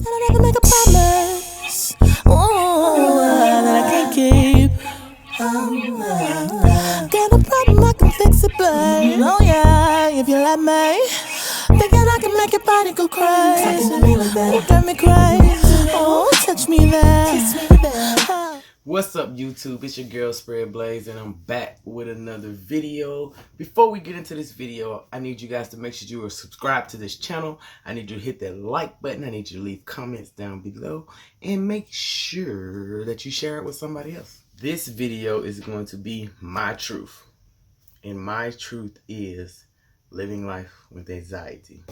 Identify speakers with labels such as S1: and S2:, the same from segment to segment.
S1: Said I'd never make a promise, that I can't keep. Got a problem, I can fix it, babe. Oh yeah, if you let me. Thinking I can make your body go crazy. Talking to me like that, drive me crazy. Oh, touch me there, kiss me there.
S2: What's up, YouTube? It's your girl Spreadblaze, and I'm back with another video. Before we get into this video, I need you guys to make sure you are subscribed to this channel. I need you to hit that like button. I need you to leave comments down below, and make sure that you share it with somebody else. This video is going to be my truth, and my truth is living life with anxiety.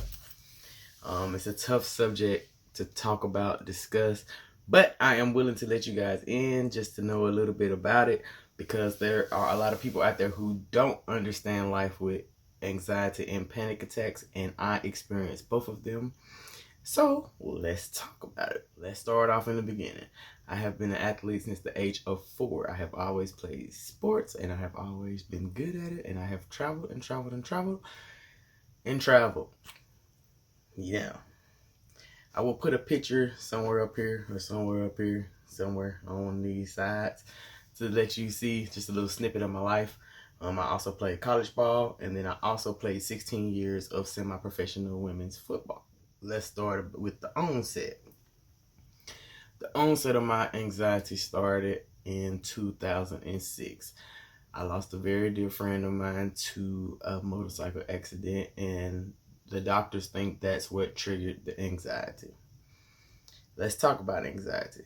S2: It's a tough subject to talk about, discuss, but I am willing to let you guys in just to know a little bit about it, because there are a lot of people out there who don't understand life with anxiety and panic attacks, and I experience both of them. So let's talk about it. Let's start off in the beginning. I have been an athlete since the age of 4. I have always played sports, and I have always been good at it, and I have traveled and traveled and traveled and traveled. Yeah. I will put a picture somewhere up here or somewhere up here, somewhere on these sides to let you see just a little snippet of my life. I also played college ball, and then I also played 16 years of semi-professional women's football. Let's start with the onset. The onset of my anxiety started in 2006. I lost a very dear friend of mine to a motorcycle accident, and the doctors think that's what triggered the anxiety. Let's talk about anxiety.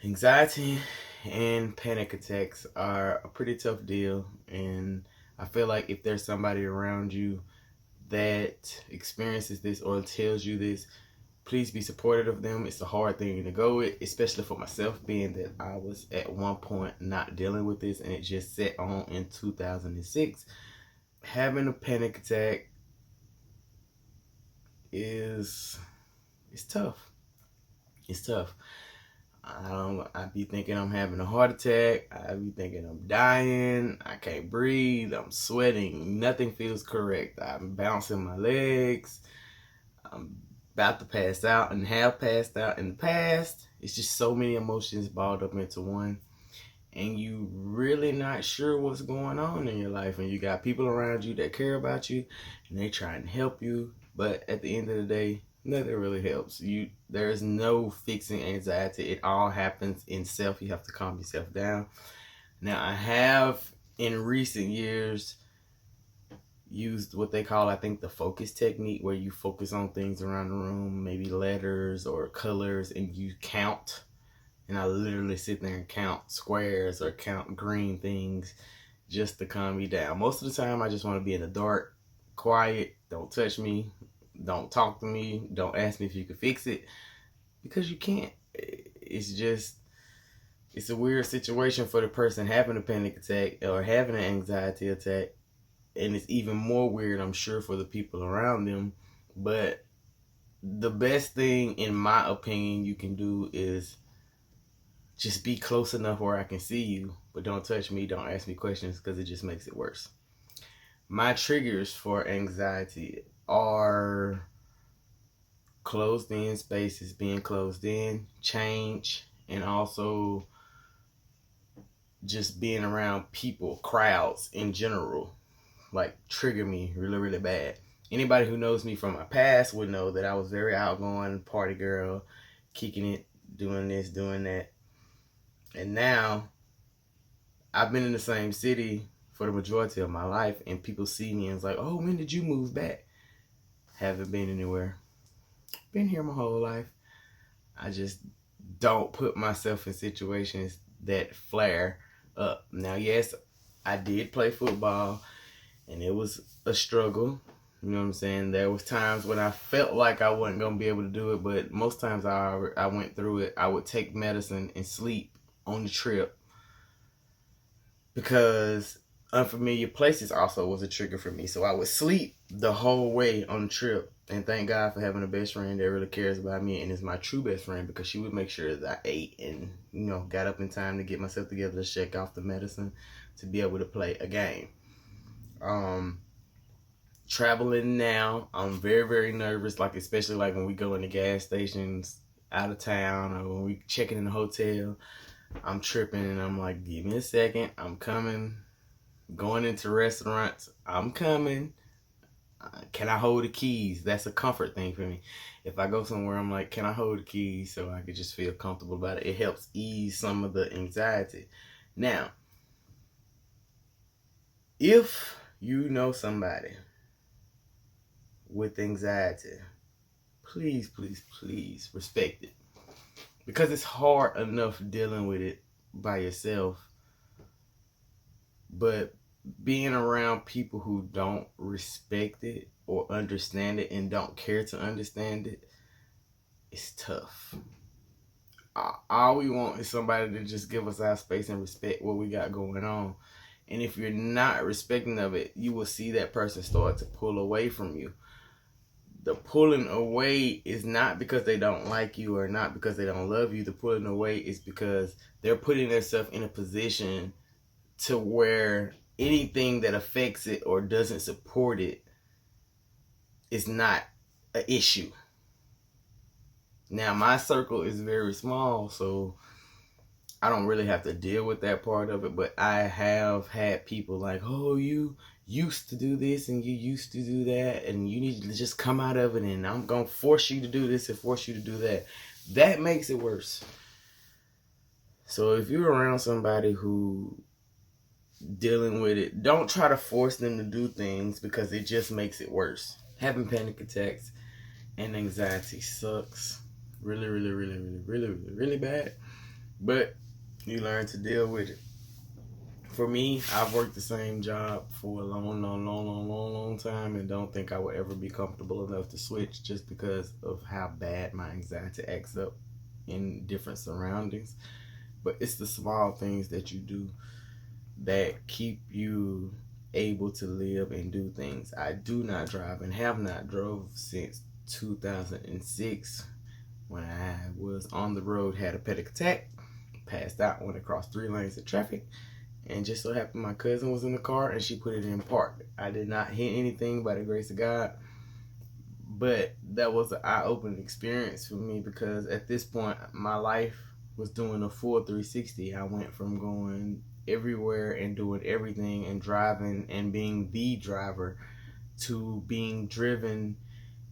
S2: Anxiety and panic attacks are a pretty tough deal, and I feel like if there's somebody around you that experiences this or tells you this, please be supportive of them. It's a hard thing to go with, especially for myself, being that I was at one point not dealing with this and it just set on in 2006. Having a panic attack it's tough. It's tough. I be thinking I'm having a heart attack. I be thinking I'm dying. I can't breathe. I'm sweating. Nothing feels correct. I'm bouncing my legs. I'm about to pass out and have passed out in the past. It's just so many emotions balled up into one, and you really not sure what's going on in your life, and you got people around you that care about you and they try and help you, but at the end of the day, nothing really helps you. There's no fixing anxiety. It all happens in self. You have to calm yourself down. Now, I have in recent years used what they call, I think, the focus technique, where you focus on things around the room, maybe letters or colors, and you count. And I literally sit there and count squares or count green things just to calm me down. Most of the time, I just want to be in the dark, quiet. Don't touch me. Don't talk to me. Don't ask me if you can fix it, because you can't. It's a weird situation for the person having a panic attack or having an anxiety attack. And it's even more weird, I'm sure, for the people around them. But the best thing, in my opinion, you can do is just be close enough where I can see you, but don't touch me, don't ask me questions, because it just makes it worse. My triggers for anxiety are closed in spaces, being closed in, change, and also just being around people, crowds in general, like trigger me really, really bad. Anybody who knows me from my past would know that I was very outgoing, party girl, kicking it, doing this, doing that. And now, I've been in the same city for the majority of my life, and people see me and it's like, oh, when did you move back? Haven't been anywhere. Been here my whole life. I just don't put myself in situations that flare up. Now, yes, I did play football, and it was a struggle. You know what I'm saying? There was times when I felt like I wasn't going to be able to do it, but most times I went through it. I would take medicine and sleep on the trip, because unfamiliar places also was a trigger for me. So I would sleep the whole way on the trip, and thank God for having a best friend that really cares about me and is my true best friend, because she would make sure that I ate and, got up in time to get myself together to shake off the medicine to be able to play a game. traveling now, I'm very, very nervous, like especially like when we go into gas stations out of town or when we checking in the hotel. I'm tripping and I'm like, give me a second, I'm coming. Going into restaurants, I'm coming. Can I hold the keys? That's a comfort thing for me. If I go somewhere, I'm like, can I hold the keys so I can just feel comfortable about it? It helps ease some of the anxiety. Now, if you know somebody with anxiety, please, please, please respect it. Because it's hard enough dealing with it by yourself. But being around people who don't respect it or understand it and don't care to understand it, it's tough. All we want is somebody to just give us our space and respect what we got going on. And if you're not respecting of it, you will see that person start to pull away from you. The pulling away is not because they don't like you or not because they don't love you. The pulling away is because they're putting themselves in a position to where anything that affects it or doesn't support it is not an issue. Now, my circle is very small, so I don't really have to deal with that part of it, but I have had people like, oh, you used to do this and you used to do that and you need to just come out of it and I'm going to force you to do this and force you to do that. That makes it worse. So if you're around somebody who dealing with it, don't try to force them to do things because it just makes it worse. Having panic attacks and anxiety sucks really, really, really, really, really, really, really bad, but you learn to deal with it. For me, I've worked the same job for a long time and don't think I would ever be comfortable enough to switch just because of how bad my anxiety acts up in different surroundings. But it's the small things that you do that keep you able to live and do things. I do not drive and have not drove since 2006 when I was on the road, had a panic attack, passed out, went across 3 lanes of traffic, and just so happened my cousin was in the car and she put it in park. I did not hit anything by the grace of God, but that was an eye-opening experience for me because at this point my life was doing a full 360. I went from going everywhere and doing everything and driving and being the driver to being driven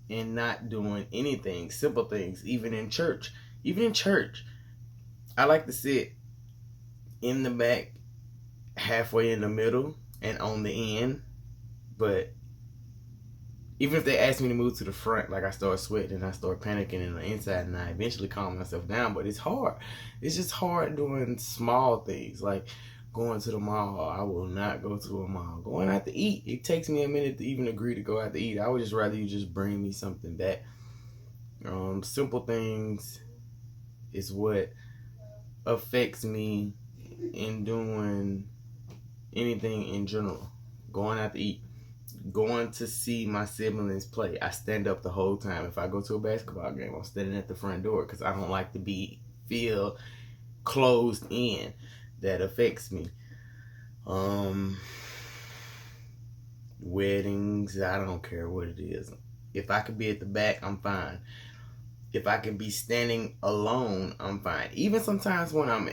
S2: and not doing anything, simple things. Even in church, I like to sit in the back, halfway in the middle and on the end. But even if they ask me to move to the front, like I start sweating and I start panicking in the inside and I eventually calm myself down. But it's hard. It's just hard doing small things like going to the mall. I will not go to a mall. Going out to eat. It takes me a minute to even agree to go out to eat. I would just rather you just bring me something back. Simple things is what affects me in doing anything in general. Going out to eat. Going to see my siblings play. I stand up the whole time. If I go to a basketball game, I'm standing at the front door because I don't like to feel closed in. That affects me. Weddings, I don't care what it is. If I could be at the back, I'm fine. If I can be standing alone, I'm fine. Even sometimes when I'm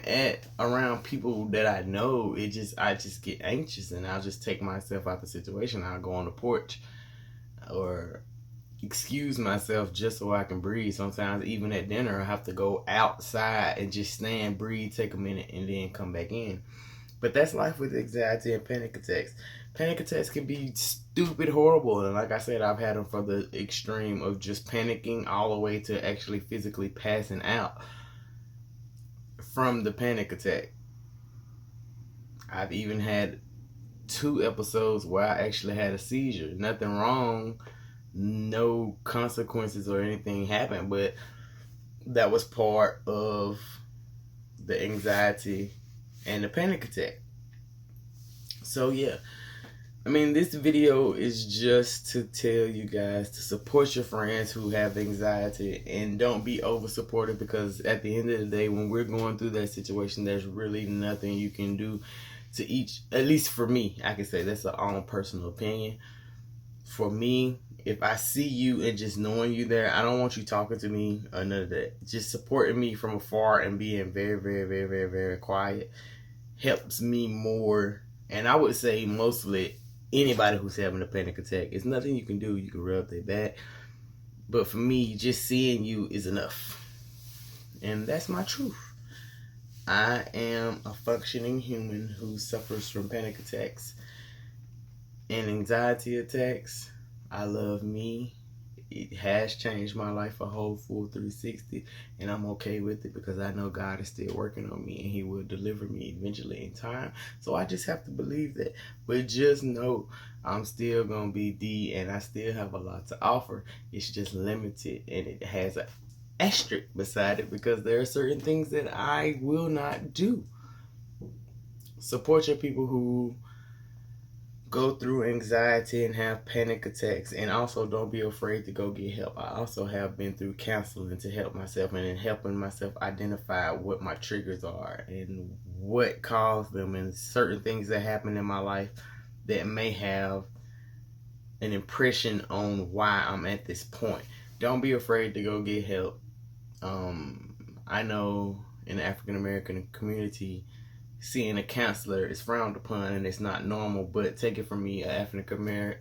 S2: around people that I know, I just get anxious and I'll just take myself out the situation. I'll go on the porch or excuse myself just so I can breathe. Sometimes even at dinner, I have to go outside and just stand, breathe, take a minute, and then come back in. But that's life with anxiety and panic attacks. Panic attacks can be stupid, horrible, and like I said, I've had them for the extreme of just panicking all the way to actually physically passing out from the panic attack. I've even had 2 episodes where I actually had a seizure. Nothing wrong, no consequences or anything happened, but that was part of the anxiety and the panic attack. So yeah, I mean, this video is just to tell you guys to support your friends who have anxiety and don't be over supportive, because at the end of the day, when we're going through that situation, there's really nothing you can do to each, at least for me, I can say that's an own personal opinion. for me, if I see you and just knowing you there, I don't want you talking to me or none of that. Just supporting me from afar and being very, very, very, very, very quiet helps me more. And I would say mostly anybody who's having a panic attack, it's nothing you can do. You can rub their back. But for me, just seeing you is enough. And that's my truth. I am a functioning human who suffers from panic attacks and anxiety attacks. I love me. It has changed my life a whole full 360, and I'm okay with it because I know God is still working on me and He will deliver me eventually in time. So I just have to believe that. But just know I'm still going to be D, and I still have a lot to offer. It's just limited, and it has an asterisk beside it because there are certain things that I will not do. Support your people who go through anxiety and have panic attacks, and also don't be afraid to go get help. I also have been through counseling to help myself and in helping myself identify what my triggers are and what caused them, and certain things that happen in my life that may have an impression on why I'm at this point. Don't be afraid to go get help. I know in the African American community, seeing a counselor is frowned upon and it's not normal, but take it from me, an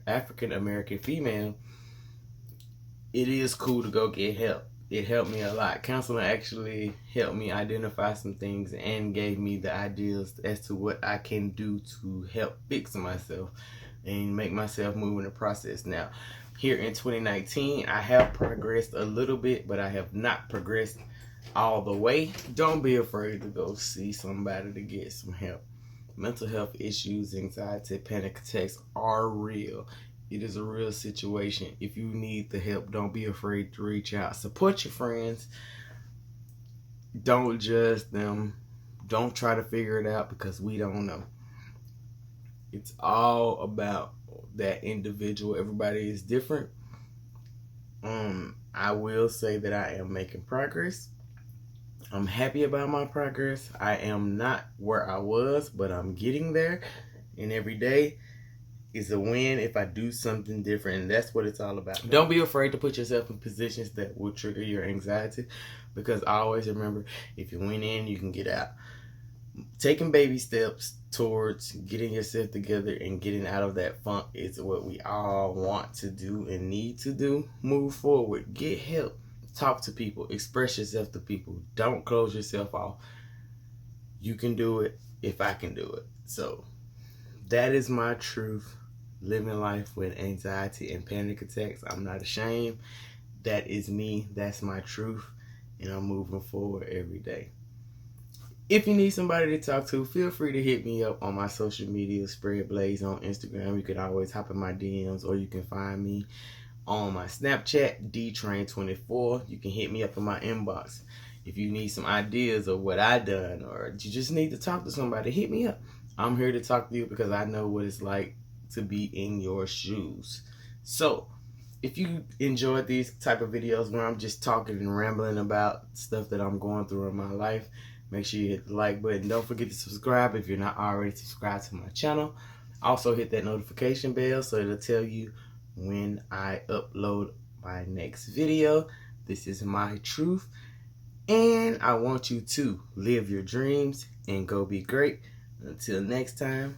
S2: African American female, it is cool to go get help. It helped me a lot. Counseling actually helped me identify some things and gave me the ideas as to what I can do to help fix myself and make myself move in the process. Now, here in 2019, I have progressed a little bit, but I have not progressed all the way. Don't be afraid to go see somebody to get some help. Mental health issues, anxiety, panic attacks are real. It is a real situation. If you need the help, don't be afraid to reach out. Support your friends. Don't judge them. Don't try to figure it out because we don't know. It's all about that individual. Everybody is different. I will say that I am making progress. I'm happy about my progress. I am not where I was, but I'm getting there. And every day is a win if I do something different. And that's what it's all about. Don't be afraid to put yourself in positions that will trigger your anxiety, because I always remember, if you went in, you can get out. Taking baby steps towards getting yourself together and getting out of that funk is what we all want to do and need to do. Move forward. Get help. Talk to people. Express yourself to people. Don't close yourself off. You can do it if I can do it. So that is my truth. Living life with anxiety and panic attacks. I'm not ashamed. That is me. That's my truth. And I'm moving forward every day. If you need somebody to talk to, feel free to hit me up on my social media, Spreadblaze on Instagram. You can always hop in my DMs, or you can find me on my Snapchat, dtrain24. You can hit me up in my inbox. If you need some ideas of what I done, or you just need to talk to somebody, hit me up. I'm here to talk to you because I know what it's like to be in your shoes. So if you enjoyed these type of videos where I'm just talking and rambling about stuff that I'm going through in my life, make sure you hit the like button. Don't forget to subscribe if you're not already subscribed to my channel. Also hit that notification bell so it'll tell you when I upload my next video. This is my truth, and I want you to live your dreams and go be great. Until next time.